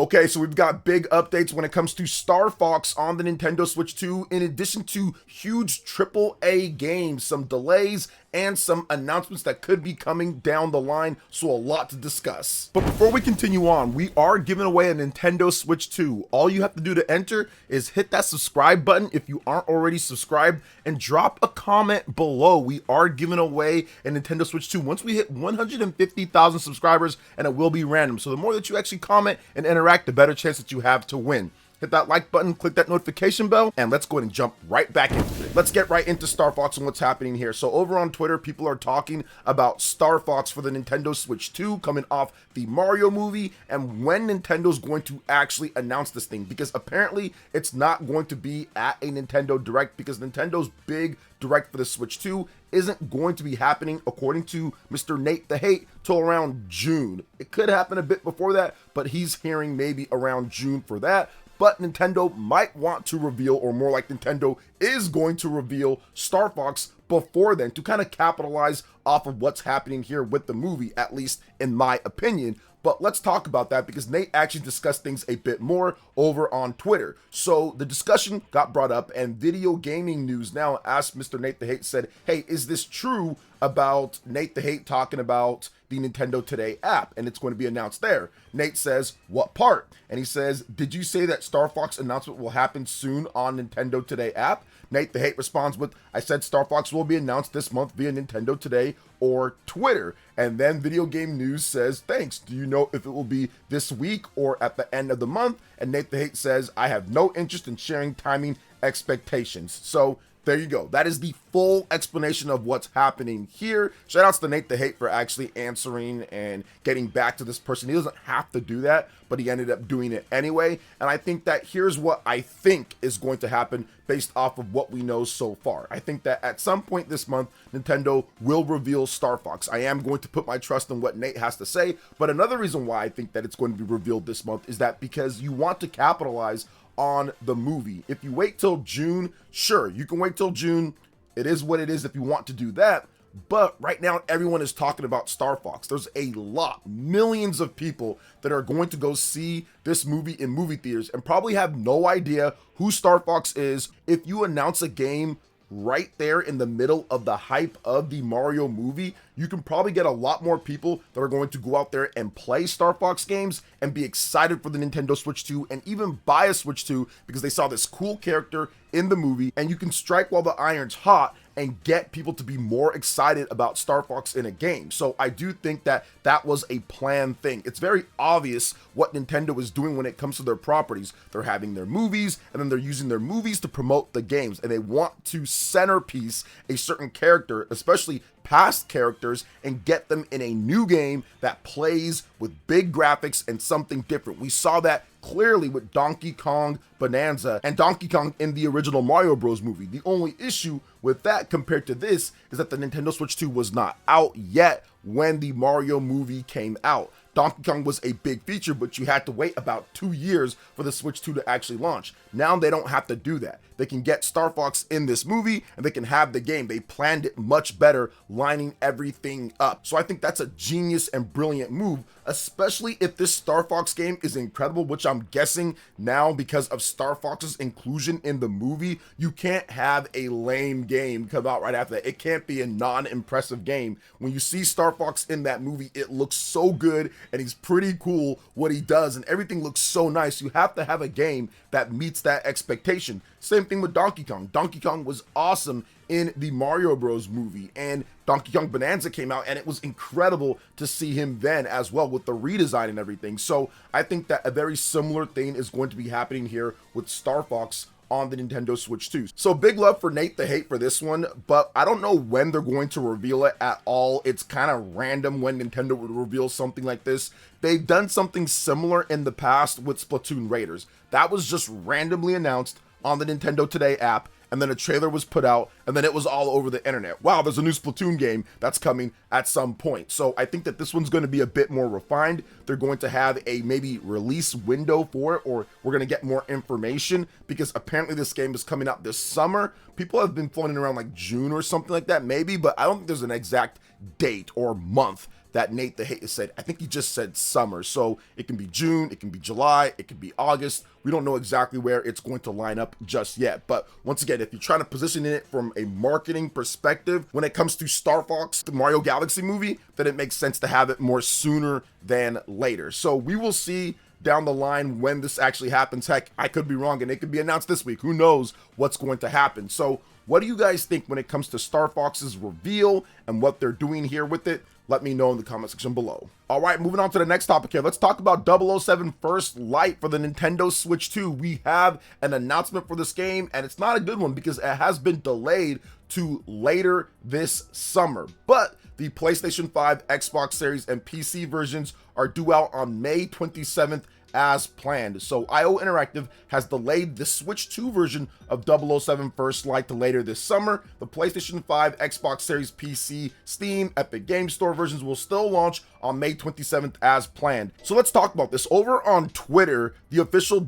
Okay, so we've got big updates when it comes to Star Fox on the Nintendo Switch 2, in addition to huge AAA games, some delays, and some announcements that could be coming down the line, so a lot to discuss. But before we continue on, we are giving away a Nintendo Switch 2. All you have to do to enter is hit that subscribe button if you aren't already subscribed, and drop a comment below. We are giving away a Nintendo Switch 2 once we hit 150,000 subscribers, and it will be random. So the more that you actually comment and interact, the better chance that you have to win. Hit that like button, click that notification bell, and let's go ahead and jump right back into it. Let's get right into Star Fox and what's happening here. So over on Twitter, people are talking about Star Fox for the Nintendo Switch 2 coming off the Mario movie, and when Nintendo's going to actually announce this thing, because apparently it's not going to be at a Nintendo Direct, because Nintendo's big Direct for the Switch 2 isn't going to be happening, according to Mr. Nate the Hate, till around June. It could happen a bit before that, but he's hearing maybe around June for that. But Nintendo might want to reveal, or more like Nintendo is going to reveal, Star Fox before then to kind of capitalize off of what's happening here with the movie, at least in my opinion. But let's talk about that, because Nate actually discussed things a bit more over on Twitter. So the discussion got brought up, and Video Gaming News now asked Mr. Nate the Hate, said, hey, is this true about Nate the Hate talking about the Nintendo Today app, and it's going to be announced there? Nate says, what part? And he says, did you say that Star Fox announcement will happen soon on Nintendo Today app? Nate the Hate responds with, I said Star Fox will be announced this month via Nintendo Today or Twitter. And then Video Game News says, thanks, do you know if it will be this week or at the end of the month? And Nate the Hate says, I have no interest in sharing timing expectations. So there you go. That is the full explanation of what's happening here. Shout outs to Nate the Hate for actually answering and getting back to this person. He doesn't have to do that, but he ended up doing it anyway. And I think that here's what I think is going to happen based off of what we know so far. I think that at some point this month, Nintendo will reveal Star Fox. I am going to put my trust in what Nate has to say, but another reason why I think that it's going to be revealed this month is that because you want to capitalize on the movie. If you wait till June, sure, you can wait till June. It is what it is if you want to do that. But right now, everyone is talking about Star Fox. There's a lot, millions of people that are going to go see this movie in movie theaters and probably have no idea who Star Fox is. If you announce a game right there in the middle of the hype of the Mario movie, you can probably get a lot more people that are going to go out there and play Star Fox games and be excited for the Nintendo Switch 2 and even buy a Switch 2 because they saw this cool character in the movie. And you can strike while the iron's hot and get people to be more excited about Star Fox in a game. So I do think that that was a planned thing. It's very obvious what Nintendo is doing when it comes to their properties. They're having their movies, and then they're using their movies to promote the games, and they want to centerpiece a certain character, especially past characters, and get them in a new game that plays with big graphics and something different. We saw that clearly with Donkey Kong Bonanza and Donkey Kong in the original Mario Bros. Movie. The only issue with that compared to this is that the Nintendo Switch 2 was not out yet when the Mario movie came out. Donkey Kong was a big feature, but you had to wait about 2 years for the Switch 2 to actually launch. Now they don't have to do that. They can get Star Fox in this movie and they can have the game. They planned it much better, lining everything up. So I think that's a genius and brilliant move, especially if this Star Fox game is incredible, which I'm guessing now because of Star Fox's inclusion in the movie. You can't have a lame game come out right after that. It can't be a non-impressive game. When you see Star Fox in that movie, it looks so good and he's pretty cool what he does and everything looks so nice. You have to have a game that meets that expectation. Same thing with Donkey Kong. Donkey Kong was awesome in the Mario Bros. Movie, and Donkey Kong Bonanza came out and it was incredible to see him then as well with the redesign and everything. So I think that a very similar thing is going to be happening here with Star Fox on the Nintendo Switch 2. So big love for Nate the Hate for this one, but I don't know when they're going to reveal it at all. It's kind of random when Nintendo would reveal something like this. They've done something similar in the past with Splatoon Raiders. That was just randomly announced on the Nintendo Today app, and then a trailer was put out, and then it was all over the internet. Wow, there's a new Splatoon game that's coming at some point. So I think that this one's going to be a bit more refined. They're going to have a maybe release window for it, or we're going to get more information, because apparently this game is coming out this summer. People have been floating around like June or something like that, maybe, but I don't think there's an exact date or month that Nate the Hate said. I think he just said summer. So it can be June, it can be July, it can be August. We don't know exactly where it's going to line up just yet. But once again, if you're trying to position it from a marketing perspective, when it comes to Star Fox, the Mario Galaxy movie, then it makes sense to have it more sooner than later. So we will see down the line when this actually happens. Heck, I could be wrong and it could be announced this week. Who knows what's going to happen? So what do you guys think when it comes to Star Fox's reveal and what they're doing here with it? Let me know in the comment section below. All right, moving on to the next topic here. Let's talk about 007 First Light for the Nintendo Switch 2. We have an announcement for this game, and it's not a good one because it has been delayed to later this summer. But the PlayStation 5, Xbox Series, and PC versions are due out on May 27th as planned. So IO Interactive has delayed the Switch 2 version of 007 First Light to later this summer. The PlayStation 5, Xbox Series, PC, Steam, Epic Game Store versions will still launch on May 27th as planned. So let's talk about this. Over on Twitter, the official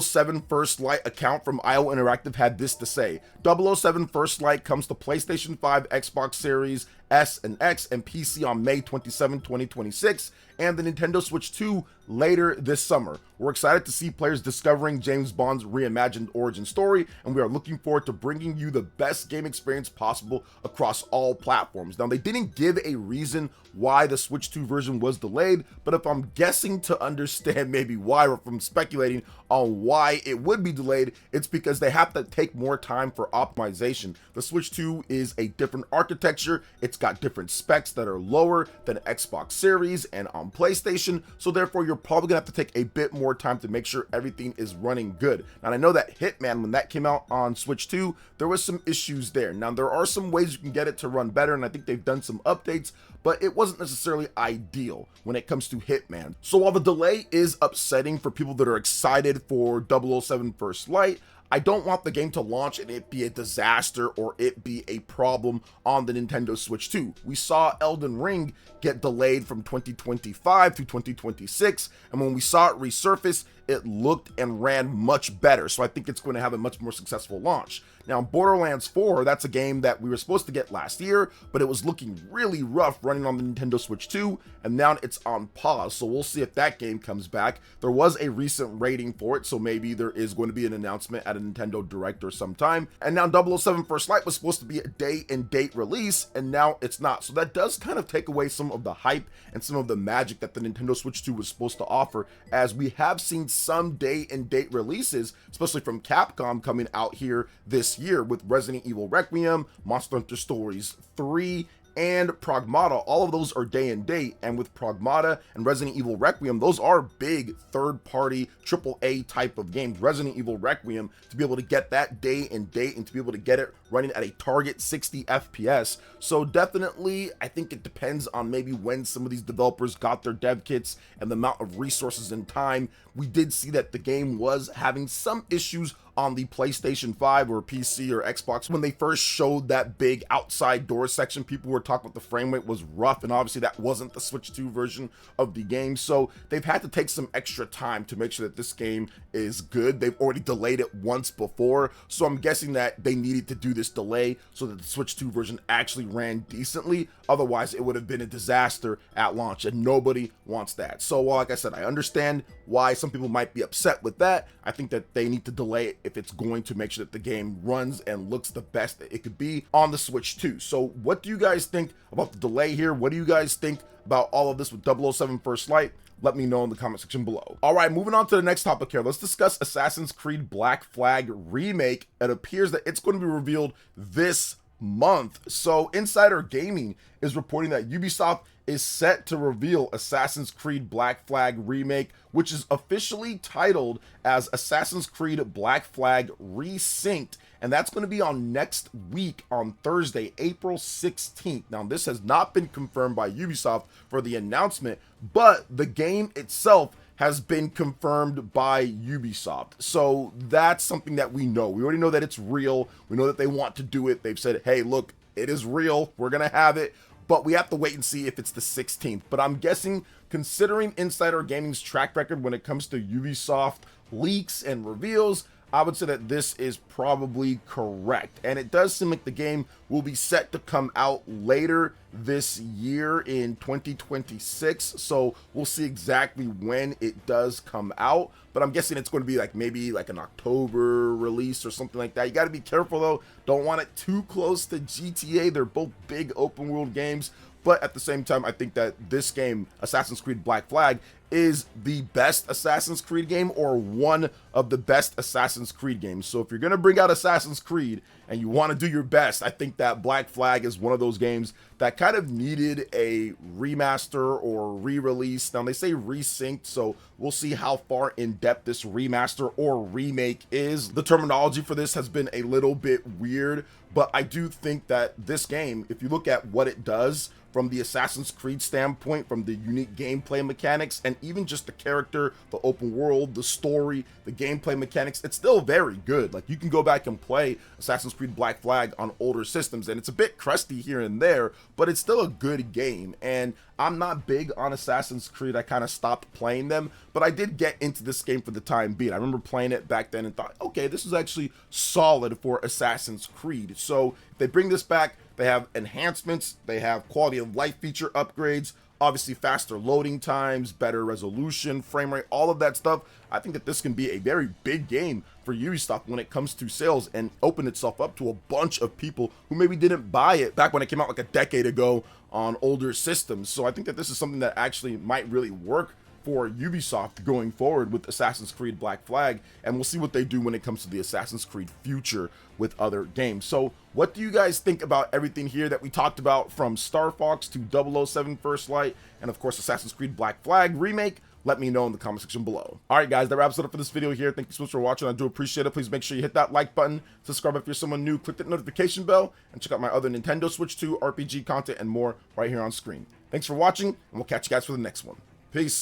007 First Light account from IO Interactive had this to say: 007 First Light comes to PlayStation 5, Xbox Series S and X, and PC on May 27, 2026, and the Nintendo Switch 2 later this summer. We're excited to see players discovering James Bond's reimagined origin story, and we are looking forward to bringing you the best game experience possible across all platforms. Now, they didn't give a reason why the Switch 2 version was delayed, but if I'm guessing to understand maybe why, or if I'm speculating on why it would be delayed, it's because they have to take more time for optimization. The Switch 2 is a different architecture. It's got different specs that are lower than Xbox Series and on PlayStation, so therefore you're probably gonna have to take a bit more time to make sure everything is running good. Now, I know that Hitman, when that came out on Switch 2, there was some issues there. Now, there are some ways you can get it to run better, and I think they've done some updates, but it wasn't necessarily ideal when it comes to Hitman. So while the delay is upsetting for people that are excited for 007 First Light, I don't want the game to launch and it be a disaster or it be a problem on the Nintendo Switch 2. We saw Elden Ring get delayed from 2025 to 2026, and when we saw it resurface, it looked and ran much better. So I think it's going to have a much more successful launch. Now, Borderlands 4, that's a game that we were supposed to get last year, but it was looking really rough running on the Nintendo Switch 2, and now it's on pause. So we'll see if that game comes back. There was a recent rating for it, so maybe there is going to be an announcement at a Nintendo Direct or sometime. And now 007 First Light was supposed to be a day-and-date release, and now it's not. So that does kind of take away some of the hype and some of the magic that the Nintendo Switch 2 was supposed to offer, as we have seen some day-and-date releases, especially from Capcom, coming out here this year with Resident Evil Requiem, Monster Hunter Stories 3, and Pragmata. All of those are day and date, and with Pragmata and Resident Evil Requiem, those are big third-party AAA type of games. Resident Evil Requiem, to be able to get that day and date and to be able to get it running at a target 60 FPS. So definitely, I think it depends on maybe when some of these developers got their dev kits and the amount of resources and time. We did see that the game was having some issues on the PlayStation 5 or PC or Xbox. When they first showed that big outside door section, people were talking about the frame rate was rough, and obviously that wasn't the Switch 2 version of the game. So they've had to take some extra time to make sure that this game is good. They've already delayed it once before, so I'm guessing that they needed to do this delay so that the Switch 2 version actually ran decently. Otherwise, it would have been a disaster at launch, and nobody wants that. So like I said, I understand why some people might be upset with that. I think that they need to delay it if it's going to make sure that the game runs and looks the best that it could be on the Switch 2. So what do you guys think about the delay here? What do you guys think about all of this with 007 First Light? Let me know in the comment section below. All right, moving on to the next topic here. Let's discuss Assassin's Creed Black Flag Remake. It appears that it's going to be revealed this month. So Insider Gaming is reporting that Ubisoft is set to reveal Assassin's Creed Black Flag Remake, which is officially titled as Assassin's Creed Black Flag Resynced, and that's going to be on next week on Thursday, April 16th. Now, this has not been confirmed by Ubisoft for the announcement, but the game itself has been confirmed by Ubisoft. So that's something that we know. We already know that it's real. We know that they want to do it. They've said, hey, look, it is real. We're going to have it. But we have to wait and see if it's the 16th. But I'm guessing, considering Insider Gaming's track record when it comes to Ubisoft leaks and reveals, I would say that this is probably correct. And it does seem like the game will be set to come out later this year in 2026. So we'll see exactly when it does come out. But I'm guessing it's going to be like maybe like an October release or something like that. You got to be careful though. Don't want it too close to GTA. They're both big open world games. But at the same time, I think that this game, Assassin's Creed Black Flag, is the best Assassin's Creed game or one of the best Assassin's Creed games. So if you're going to bring out Assassin's Creed and you want to do your best, I think that Black Flag is one of those games that kind of needed a remaster or re-release. Now they say resynced, so we'll see how far in depth this remaster or remake is. The terminology for this has been a little bit weird, but I do think that this game, if you look at what it does, from the Assassin's Creed standpoint, from the unique gameplay mechanics, and even just the character, the open world, the story, the gameplay mechanics, it's still very good. Like, you can go back and play Assassin's Creed Black Flag on older systems, and it's a bit crusty here and there, but it's still a good game. And I'm not big on Assassin's Creed. I kind of stopped playing them, but I did get into this game for the time being. I remember playing it back then and thought, okay, this is actually solid for Assassin's Creed. So if they bring this back, they have enhancements, they have quality of life feature upgrades, obviously faster loading times, better resolution, frame rate, all of that stuff. I think that this can be a very big game for Ubisoft when it comes to sales and open itself up to a bunch of people who maybe didn't buy it back when it came out like a decade ago on older systems. So I think that this is something that actually might really work for Ubisoft going forward with Assassin's Creed Black Flag, and we'll see what they do when it comes to the Assassin's Creed future with other games. So what do you guys think about everything here that we talked about, from Star Fox to 007 First Light, and of course Assassin's Creed Black Flag Remake? Let me know in the comment section below. Alright guys, that wraps it up for this video here. Thank you so much for watching. I do appreciate it. Please make sure you hit that like button, subscribe if you're someone new, click that notification bell, and check out my other Nintendo Switch 2 RPG content and more right here on screen. Thanks for watching, and we'll catch you guys for the next one. Peace.